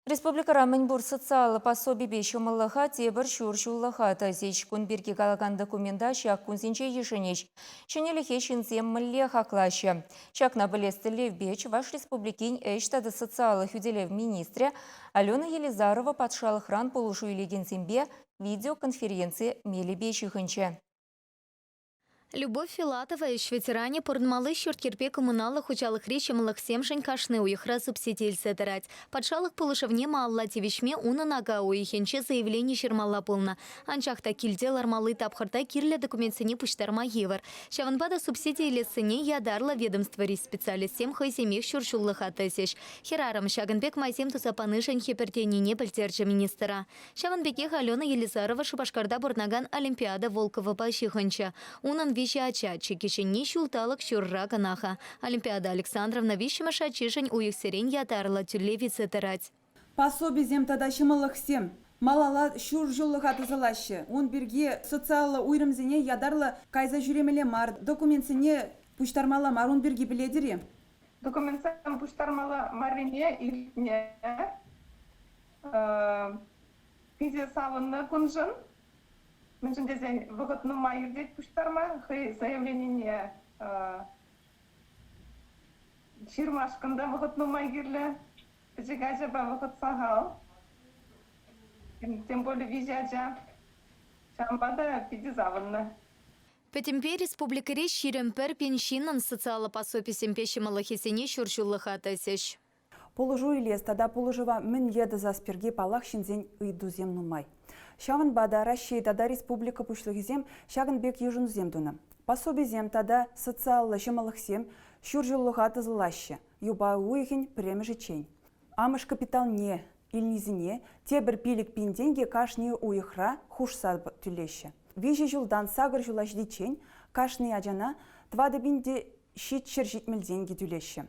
Республика Мінбур социалы пособие бешумаллаха тебір шуршуллаха тазич кунбирги галаган документа шак кунзинче ешенеч. Ченелихе шинзем мілле хаклашы. Чакна білестілев беч ваш республикин эштады социалы хюделев министре Алена Елизарова патшалық ран полушу илеген зембе видеоконференции мели бешихынче. Любовь Филатова еш ветеране порнмалы шурткерпе коммуналых учалых речемалых семшень кашны уехра субсидиэльсе дырать. Подшалых полышевне маалла тевишме уна нага уехенче заявление шермалла полна. Анчахта кильдел армалы тапхарта кирле документсене пуштарма евар. Шаванбада субсидии лесыне ядарла ведомство рис специалистем хайземех шуршуллых атесеш. Херарам шагынбек майзем тусапанышен хипертенине пальтерча министра. Шаванбекех Алена Елизарова шубашкарда борнаган Олимпиада Волкова пащиханча. Унан вещача, чекишени шулталок шурра канаха. Олимпиада Александровна вещимаша чешень уих сирень ятарла тюлевице тарать. Пособие земтада шымылық сем. Малала шур жылық атызылашы. Он бірге социалы уйрымзіне ядарла кайза жүремеле мар. Документсіне пуштармала мар. Он бірге біледіре. Документсен пуштармала марине илне. Пизе савынны күнжын. Мен дезен выгодно майырдет пуштарма, хай заявление ширмашканда выгодно майгирле, жигажа ба выгод сагал, тем более визяджа, шамбада пидизаванна. Петимпе республикаре ширемпер пеншинан социалы пособие семпеші малахесене шуршуллых атасеш. Положу илес, тада положива мен еді заспирге палах шинзен үйдузем нумай. Шаван бада Россия тада республика пушлығызем шагын бек ежунузем дуны. Пособие зем тада социалы жымалықсем шуржуллыға тызылашы. Юба уйхен премі жечень. Амыш капитал не, илнизіне, те бір пилік пинденге кашны уйхра хушса түлеші. Вижі жылдан сагыр жылаш дечень, кашны аджана твады бинде шитчер житмелденге түлеші.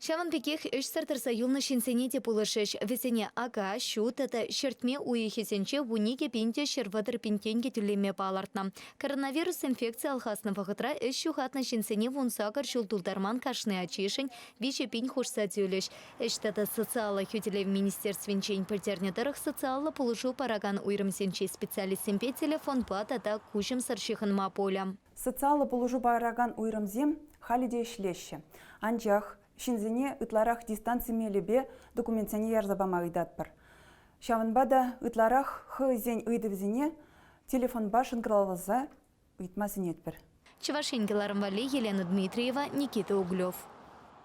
Шаван пекех эшсартырса юлны шинсенете пулышеш. Весене ага, шут, это шертме уехесенче вунике пинте шервадыр пинтенге түлеме палартна. Коронавирус инфекция алхасны вағытра эшшухатна шинсене вунсагар шултулдарман кашны ачишень, виче пинь хушса тюлеш. Эштата социалы хютелев министерственчень пальтернетарах социалы пулышу параган уйрымсенче специалистемпе телефон платата кушым саршихан маполя. Социалы пулышу параган уйрымзем халиде шлеще. Анчах шинзене ытларах дистанции мелебе документсене ярзабама ыйдатпыр. Шаванбада ытларах хызен ыйдывзене телефон башын кралваза ыйтмасын етпір. Чевашенгеларым Вали, Елена Дмитриева, Никита Углев.